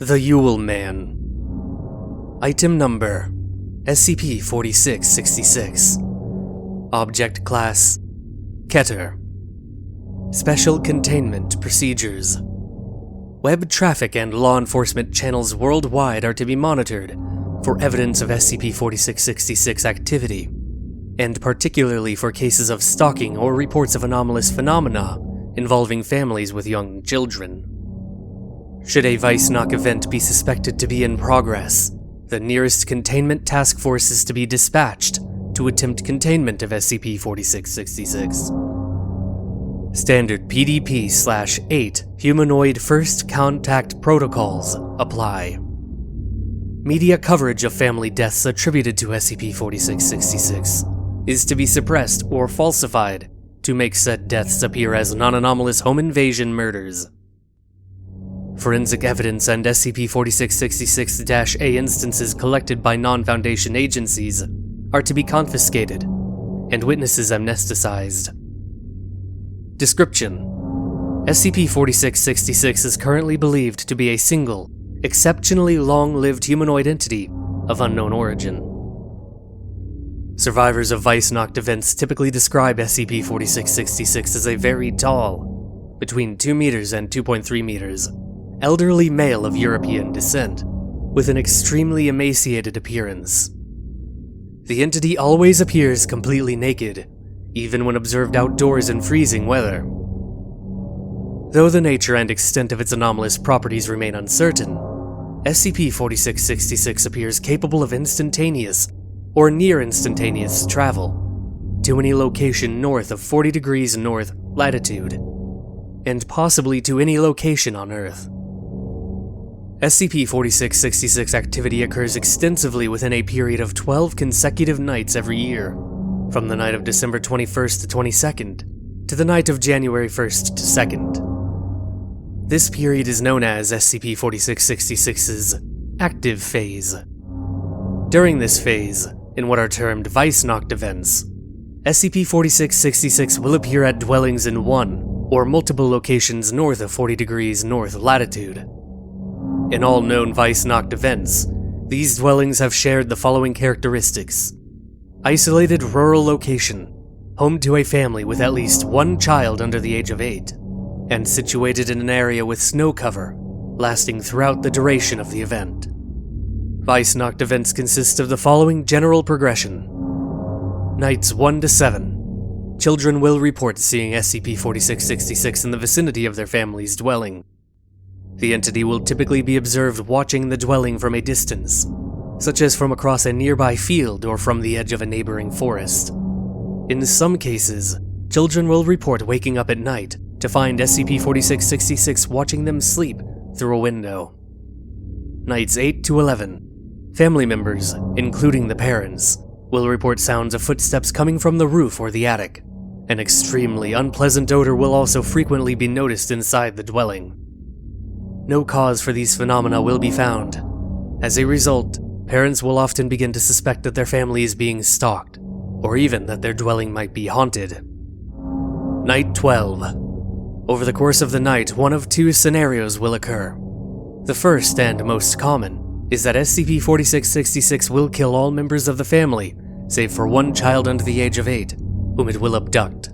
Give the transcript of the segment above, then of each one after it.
The Yule Man. Item Number SCP-4666. Object Class Keter. Special Containment Procedures. Web traffic and law enforcement channels worldwide are to be monitored for evidence of SCP-4666 activity, and particularly for cases of stalking or reports of anomalous phenomena involving families with young children. Should a Vice-Knock event be suspected to be in progress, the nearest containment task force is to be dispatched to attempt containment of SCP-4666. Standard PDP/8 Humanoid First Contact Protocols apply. Media coverage of family deaths attributed to SCP-4666 is to be suppressed or falsified to make said deaths appear as non-anomalous home invasion murders. Forensic evidence and SCP-4666-A instances collected by non-Foundation agencies are to be confiscated, and witnesses amnesticized. Description: SCP-4666 is currently believed to be a single, exceptionally long-lived humanoid entity of unknown origin. Survivors of Vice-Knocked events typically describe SCP-4666 as a very tall, between 2 meters and 2.3 meters, elderly male of European descent, with an extremely emaciated appearance. The entity always appears completely naked, even when observed outdoors in freezing weather. Though the nature and extent of its anomalous properties remain uncertain, SCP-4666 appears capable of instantaneous or near-instantaneous travel to any location north of 40 degrees north latitude, and possibly to any location on Earth. SCP-4666 activity occurs extensively within a period of 12 consecutive nights every year, from the night of December 21st to 22nd, to the night of January 1st to 2nd. This period is known as SCP-4666's active phase. During this phase, in what are termed Vice-Knocked events, SCP-4666 will appear at dwellings in one or multiple locations north of 40 degrees north latitude. In all known Vice-Knocked events, these dwellings have shared the following characteristics: isolated rural location, home to a family with at least one child under the age of 8, and situated in an area with snow cover, lasting throughout the duration of the event. Vice-Knocked events consist of the following general progression. Nights 1 to 7. Children will report seeing SCP-4666 in the vicinity of their family's dwelling. The entity will typically be observed watching the dwelling from a distance, such as from across a nearby field or from the edge of a neighboring forest. In some cases, children will report waking up at night to find SCP-4666 watching them sleep through a window. Nights 8 to 11. Family members, including the parents, will report sounds of footsteps coming from the roof or the attic. An extremely unpleasant odor will also frequently be noticed inside the dwelling. No cause for these phenomena will be found. As a result, parents will often begin to suspect that their family is being stalked, or even that their dwelling might be haunted. Night 12. Over the course of the night, one of two scenarios will occur. The first and most common is that SCP-4666 will kill all members of the family, save for one child under the age of 8, whom it will abduct.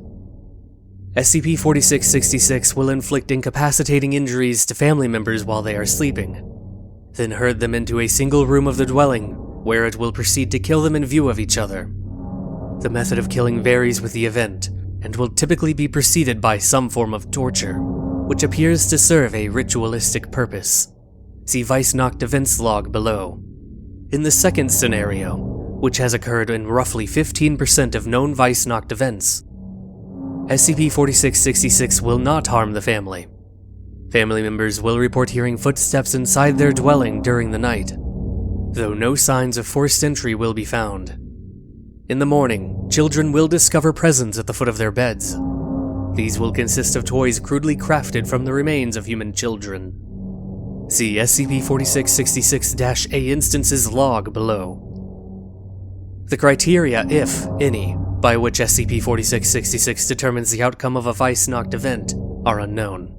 SCP-4666 will inflict incapacitating injuries to family members while they are sleeping, then herd them into a single room of the dwelling, where it will proceed to kill them in view of each other. The method of killing varies with the event, and will typically be preceded by some form of torture, which appears to serve a ritualistic purpose. See Vice-Knocked events log below. In the second scenario, which has occurred in roughly 15% of known Vice-Knocked events, SCP-4666 will not harm the family. Family members will report hearing footsteps inside their dwelling during the night, though no signs of forced entry will be found. In the morning, children will discover presents at the foot of their beds. These will consist of toys crudely crafted from the remains of human children. See SCP-4666-A instances log below. The criteria, if any, by which SCP-4666 determines the outcome of a Vice-Knocked event are unknown.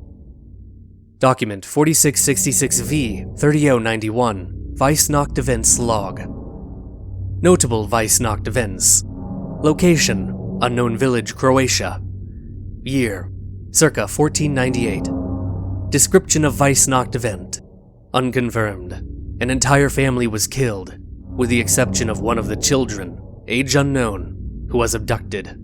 Document 4666V 30091 Vice Nacht Events Log. Notable Vice Nacht Events. Location: Unknown Village, Croatia. Year: circa 1498. Description of Vice Nacht Event: unconfirmed. An entire family was killed, with the exception of one of the children, age unknown, who was abducted.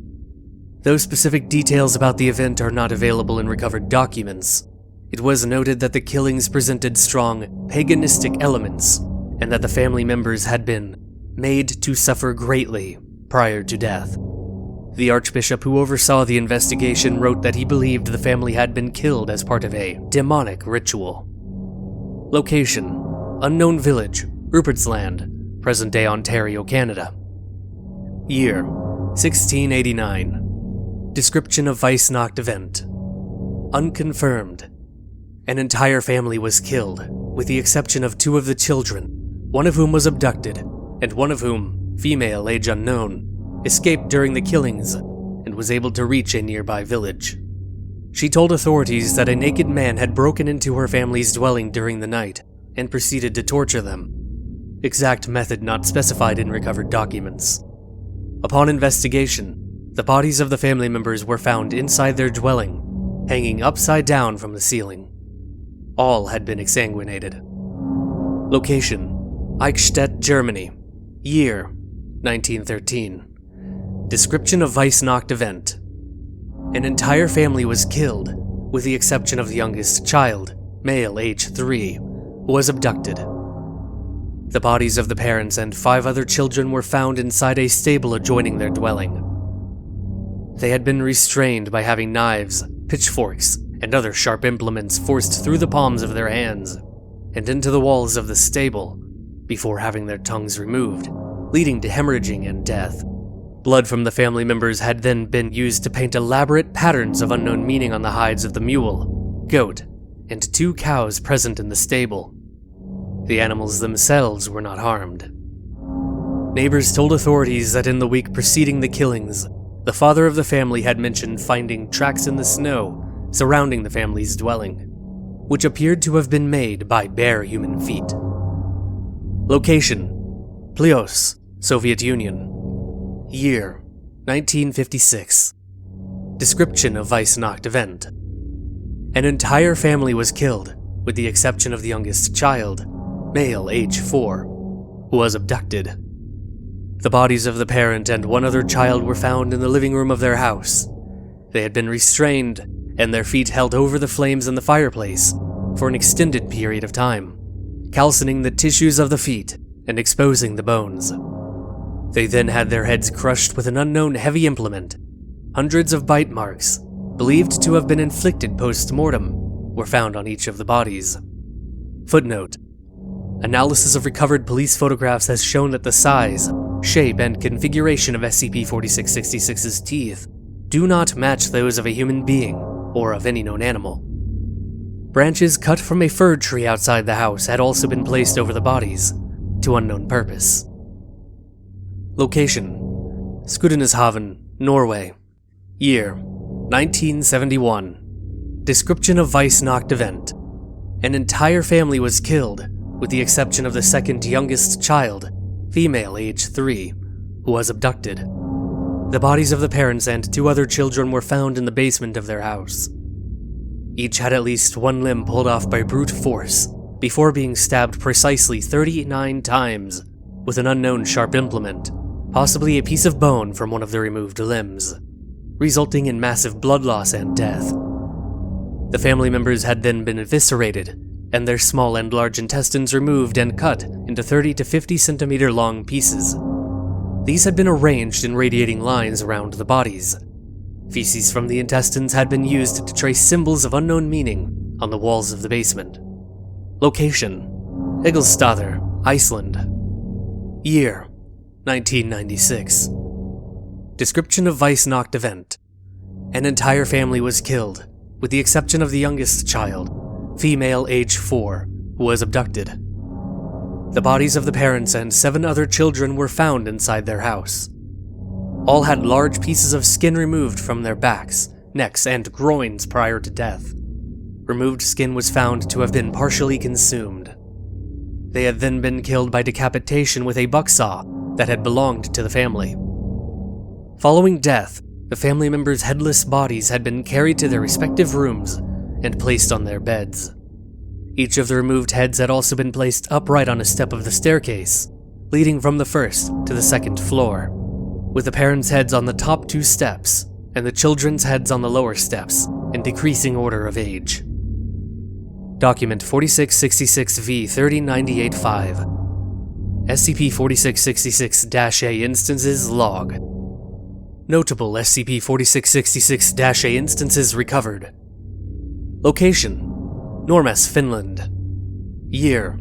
Though specific details about the event are not available in recovered documents, it was noted that the killings presented strong paganistic elements, and that the family members had been made to suffer greatly prior to death. The archbishop who oversaw the investigation wrote that he believed the family had been killed as part of a demonic ritual. Location: Unknown Village, Rupert's Land, present-day Ontario, Canada. Year: 1689. Description of Vice Nacht Event: unconfirmed. An entire family was killed, with the exception of two of the children, one of whom was abducted, and one of whom, female, age unknown, escaped during the killings and was able to reach a nearby village. She told authorities that a naked man had broken into her family's dwelling during the night and proceeded to torture them. Exact method not specified in recovered documents. Upon investigation, the bodies of the family members were found inside their dwelling, hanging upside down from the ceiling. All had been exsanguinated. Location: Eichstätt, Germany. Year: 1913. Description of Vice Nacht Event: an entire family was killed, with the exception of the youngest child, male, age 3, who was abducted. The bodies of the parents and 5 other children were found inside a stable adjoining their dwelling. They had been restrained by having knives, pitchforks, and other sharp implements forced through the palms of their hands and into the walls of the stable before having their tongues removed, leading to hemorrhaging and death. Blood from the family members had then been used to paint elaborate patterns of unknown meaning on the hides of the mule, goat, and 2 cows present in the stable. The animals themselves were not harmed. Neighbors told authorities that in the week preceding the killings, the father of the family had mentioned finding tracks in the snow surrounding the family's dwelling, which appeared to have been made by bare human feet. Location: Plios, Soviet Union. Year: 1956. Description of Vice Nacht Event: an entire family was killed, with the exception of the youngest child, male, age 4, who was abducted. The bodies of the parent and 1 other child were found in the living room of their house. They had been restrained, and their feet held over the flames in the fireplace for an extended period of time, calcining the tissues of the feet and exposing the bones. They then had their heads crushed with an unknown heavy implement. Hundreds of bite marks, believed to have been inflicted post-mortem, were found on each of the bodies. Footnote: analysis of recovered police photographs has shown that the size, shape, and configuration of SCP-4666's teeth do not match those of a human being or of any known animal. Branches cut from a fir tree outside the house had also been placed over the bodies, to unknown purpose. Location: Skudeneshavn, Norway. Year: 1971. Description of Vice Nacht Event: an entire family was killed, with the exception of the second youngest child, female, age 3, who was abducted. The bodies of the parents and 2 other children were found in the basement of their house. Each had at least 1 limb pulled off by brute force, before being stabbed precisely 39 times with an unknown sharp implement, possibly a piece of bone from one of the removed limbs, resulting in massive blood loss and death. The family members had then been eviscerated, and their small and large intestines removed and cut into 30 to 50 centimeter long pieces. These had been arranged in radiating lines around the bodies. Feces from the intestines had been used to trace symbols of unknown meaning on the walls of the basement. Location: Egilsstaðir, Iceland. Year: 1996. Description of Vice Nacht Event: an entire family was killed, with the exception of the youngest child, female, age 4, who was abducted. The bodies of the parents and 7 other children were found inside their house. All had large pieces of skin removed from their backs, necks, and groins prior to death. removed skin was found to have been partially consumed. They had then been killed by decapitation with a bucksaw that had belonged to the family. Following death, the family members' headless bodies had been carried to their respective rooms and placed on their beds. Each of the removed heads had also been placed upright on a step of the staircase, leading from the first to the second floor, with the parents' heads on the top 2 steps and the children's heads on the lower steps in decreasing order of age. Document 4666V-3098-5 SCP-4666-A Instances Log. Notable SCP-4666-A instances recovered. Location: Normas, Finland. Year: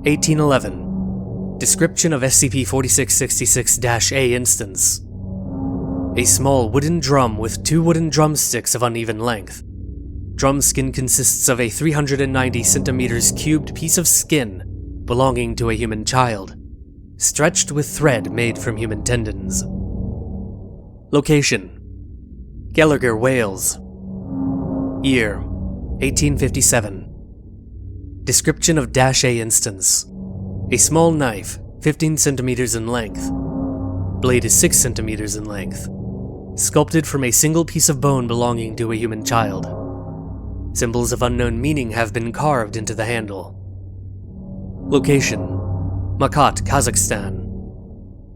1811. Description of SCP-4666-A instance: a small wooden drum with 2 wooden drumsticks of uneven length. Drum skin consists of a 390 centimeters cubed piece of skin belonging to a human child, stretched with thread made from human tendons. Location: Gallagher, Wales. Year: 1857. Description of -A instance: a small knife, 15 centimeters in length. Blade is 6 centimeters in length. Sculpted from a single piece of bone belonging to a human child. Symbols of unknown meaning have been carved into the handle. Location: Makat, Kazakhstan.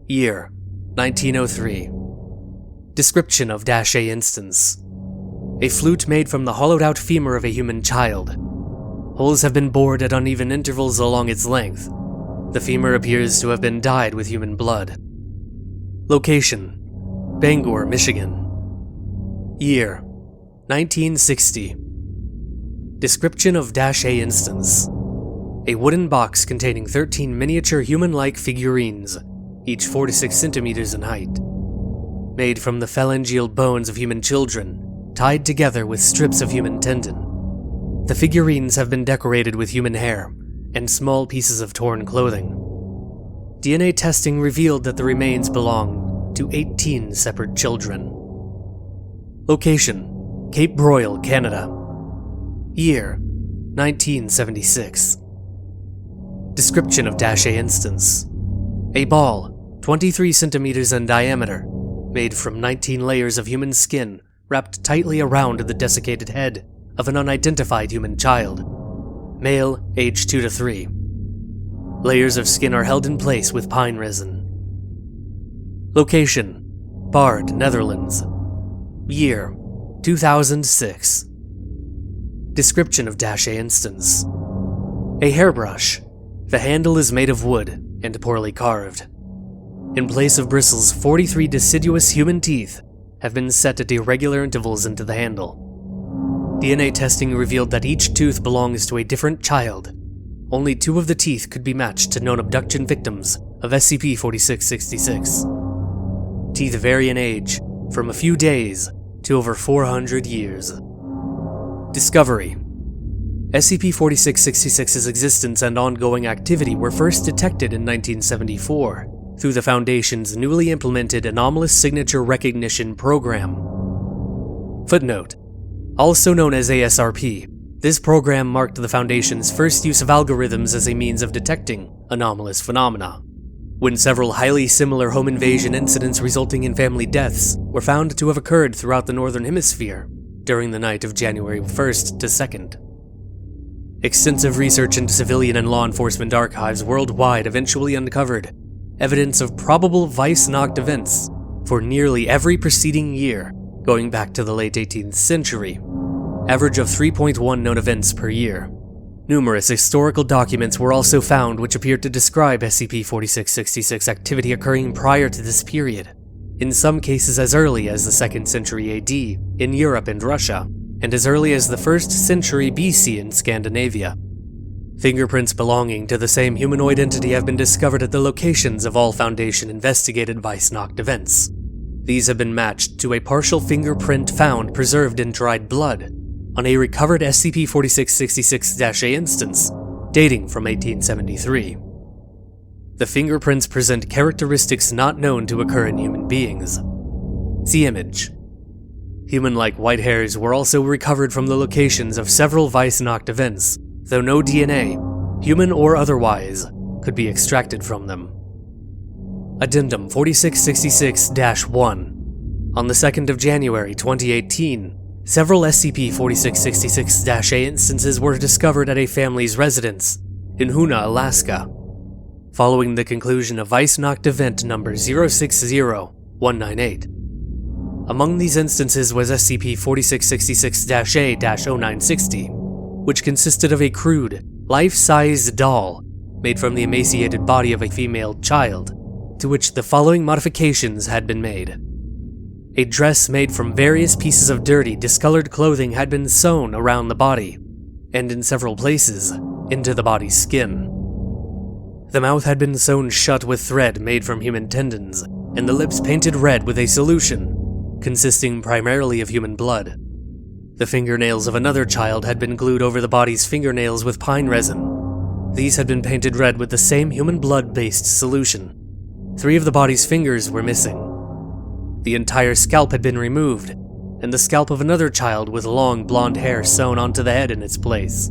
Year: 1903. Description of -A instance: a flute made from the hollowed-out femur of a human child. Holes have been bored at uneven intervals along its length. The femur appears to have been dyed with human blood. Location: Bangor, Michigan. Year: 1960. Description of -A instance: a wooden box containing 13 miniature human-like figurines, each 4 to 6 centimeters in height. Made from the phalangeal bones of human children, tied together with strips of human tendon. The figurines have been decorated with human hair and small pieces of torn clothing. DNA testing revealed that the remains belong to 18 separate children. Location: Cape Broyle, Canada. Year: 1976. Description of -A instance: a ball, 23 centimeters in diameter, made from 19 layers of human skin wrapped tightly around the desiccated head of an unidentified human child. Male, age 2 to 3. Layers of skin are held in place with pine resin. Location: Bard, Netherlands. Year: 2006. Description of -A instance: a hairbrush. The handle is made of wood and poorly carved. In place of bristles, 43 deciduous human teeth have been set at irregular intervals into the handle. DNA testing revealed that each tooth belongs to a different child. Only 2 of the teeth could be matched to known abduction victims of SCP-4666. Teeth vary in age, from a few days to over 400 years. Discovery: SCP-4666's existence and ongoing activity were first detected in 1974 through the Foundation's newly implemented Anomalous Signature Recognition Program. Footnote: also known as ASRP, this program marked the Foundation's first use of algorithms as a means of detecting anomalous phenomena, when several highly similar home invasion incidents resulting in family deaths were found to have occurred throughout the Northern Hemisphere during the night of January 1st to 2nd. Extensive research into civilian and law enforcement archives worldwide eventually uncovered evidence of probable Weissnacht events for nearly every preceding year, going back to the late 18th century, average of 3.1 known events per year. Numerous historical documents were also found which appeared to describe SCP-4666 activity occurring prior to this period, in some cases as early as the 2nd century AD in Europe and Russia, and as early as the 1st century BC in Scandinavia. Fingerprints belonging to the same humanoid entity have been discovered at the locations of all Foundation-investigated Weissnacht events. These have been matched to a partial fingerprint found preserved in dried blood on a recovered SCP-4666-A instance dating from 1873. The fingerprints present characteristics not known to occur in human beings. See image. Human-like white hairs were also recovered from the locations of several Weissnacht events, though no DNA, human or otherwise, could be extracted from them. Addendum 4666-1. On the 2nd of January 2018, several SCP-4666-A instances were discovered at a family's residence in Hoona, Alaska, following the conclusion of Weissnacht event number 060198. Among these instances was SCP-4666-A-0960, which consisted of a crude, life-sized doll made from the emaciated body of a female child, to which the following modifications had been made. A dress made from various pieces of dirty, discolored clothing had been sewn around the body, and in several places, into the body's skin. The mouth had been sewn shut with thread made from human tendons, and the lips painted red with a solution consisting primarily of human blood. The fingernails of another child had been glued over the body's fingernails with pine resin. These had been painted red with the same human blood-based solution. 3 of the body's fingers were missing. The entire scalp had been removed, and the scalp of another child with long blonde hair sewn onto the head in its place.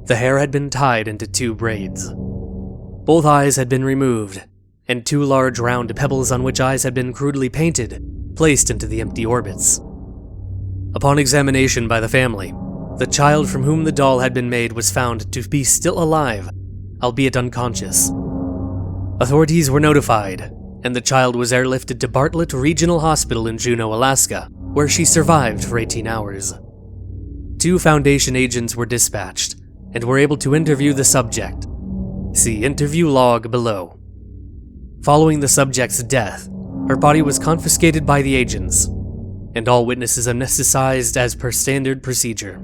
The hair had been tied into 2 braids. Both eyes had been removed, and 2 large round pebbles on which eyes had been crudely painted, placed into the empty orbits. Upon examination by the family, the child from whom the doll had been made was found to be still alive, albeit unconscious. Authorities were notified, and the child was airlifted to Bartlett Regional Hospital in Juneau, Alaska, where she survived for 18 hours. 2 Foundation agents were dispatched, and were able to interview the subject. See interview log below. Following the subject's death, her body was confiscated by the agents, and all witnesses anesthetized as per standard procedure.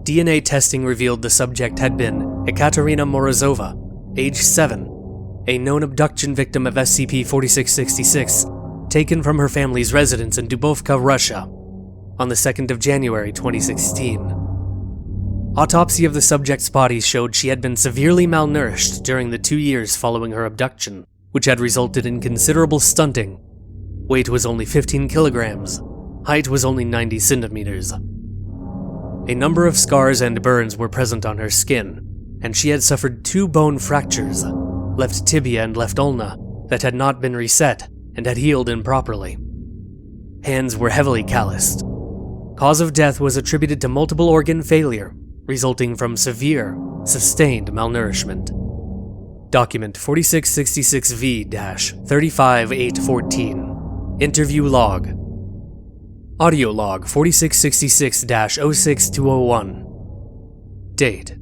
DNA testing revealed the subject had been Ekaterina Morozova, age 7, a known abduction victim of SCP-4666, taken from her family's residence in Dubovka, Russia, on the 2nd of January 2016. Autopsy of the subject's body showed she had been severely malnourished during the 2 years following her abduction, which had resulted in considerable stunting. Weight was only 15 kilograms. Height was only 90 centimeters. A number of scars and burns were present on her skin, and she had suffered 2 bone fractures, left tibia and left ulna, that had not been reset and had healed improperly. Hands were heavily calloused. Cause of death was attributed to multiple organ failure, resulting from severe, sustained malnourishment. Document 4666V-35814. Interview log. Audio log 4666-06201. Date: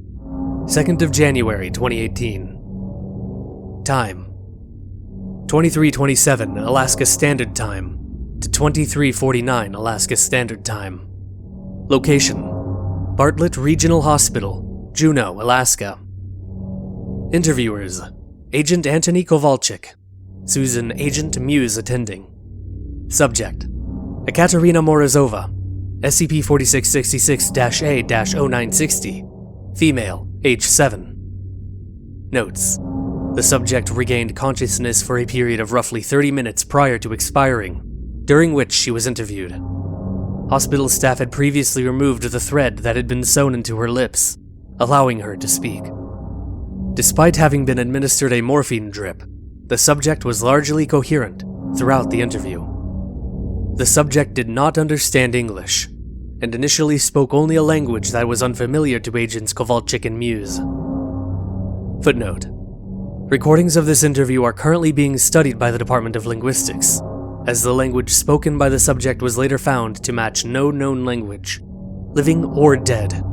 2nd of January 2018. Time: 23:27 Alaska Standard Time to 23:49 Alaska Standard Time. Location: Bartlett Regional Hospital, Juneau, Alaska. Interviewers: Agent Anthony Kowalczyk, Susan Agent Muse attending. Subject: Ekaterina Morozova, SCP-4666-A-0960, female, age 7. Notes: the subject regained consciousness for a period of roughly 30 minutes prior to expiring, during which she was interviewed. Hospital staff had previously removed the thread that had been sewn into her lips, allowing her to speak. Despite having been administered a morphine drip, the subject was largely coherent throughout the interview. The subject did not understand English, and initially spoke only a language that was unfamiliar to Agents Kowalczyk and Muse. Footnote: recordings of this interview are currently being studied by the Department of Linguistics, as the language spoken by the subject was later found to match no known language, living or dead.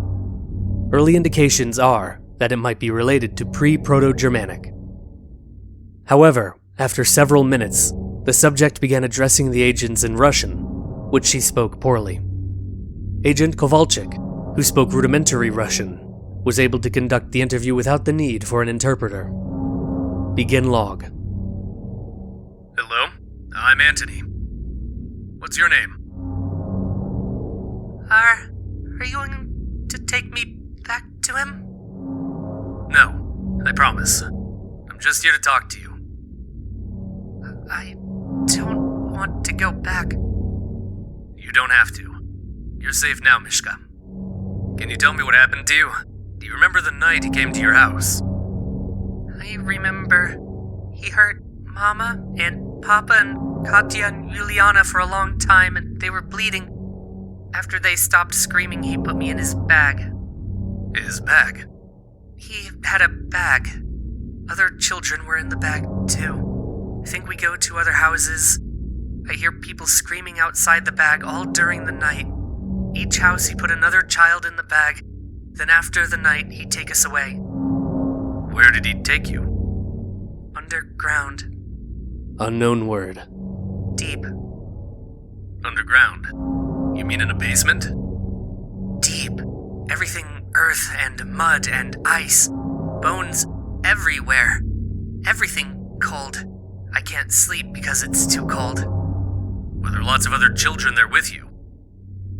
Early indications are that it might be related to pre-Proto-Germanic. However, after several minutes, the subject began addressing the agents in Russian, which she spoke poorly. Agent Kowalczyk, who spoke rudimentary Russian, was able to conduct the interview without the need for an interpreter. Begin log. Hello, I'm Anthony. What's your name? Are you going to take me back to him? No, I promise. I'm just here to talk to you. I don't want to go back. You don't have to. You're safe now, Mishka. Can you tell me what happened to you? Do you remember the night he came to your house? I remember he hurt Mama and Papa and Katya and Juliana for a long time, and they were bleeding. After they stopped screaming, he put me in his bag. His bag? He had a bag. Other children were in the bag, too. I think we go to other houses. I hear people screaming outside the bag all during the night. Each house he put another child in the bag. Then after the night, he'd take us away. Where did he take you? Underground. Unknown word. Deep. Underground? You mean in a basement? Deep. Everything earth and mud and ice. Bones everywhere. Everything cold. I can't sleep because it's too cold. Were there lots of other children there with you?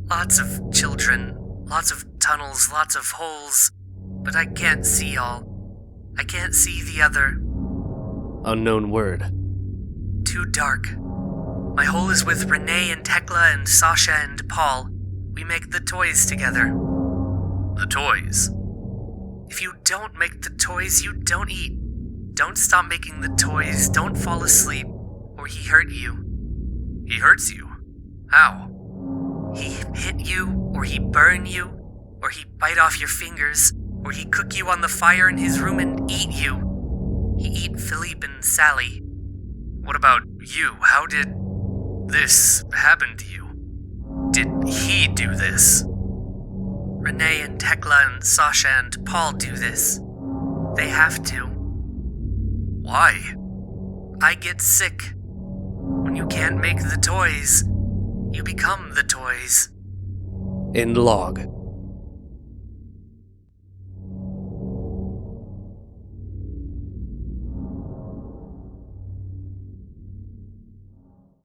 Lots of children. Lots of tunnels, lots of holes. But I can't see all. I can't see the other. Unknown word. Too dark. My hole is with Renee and Tekla and Sasha and Paul. We make the toys together. The toys? If you don't make the toys, you don't eat. Don't stop making the toys, don't fall asleep, or he hurt you. He hurts you? How? He hit you, or he burn you, or he bite off your fingers, or he cook you on the fire in his room and eat you. He eat Philippe and Sally. What about you? How did this happen to you? Did he do this? Renee and Tekla and Sasha and Paul do this. They have to. Why? I get sick. When you can't make the toys, you become the toys. End log.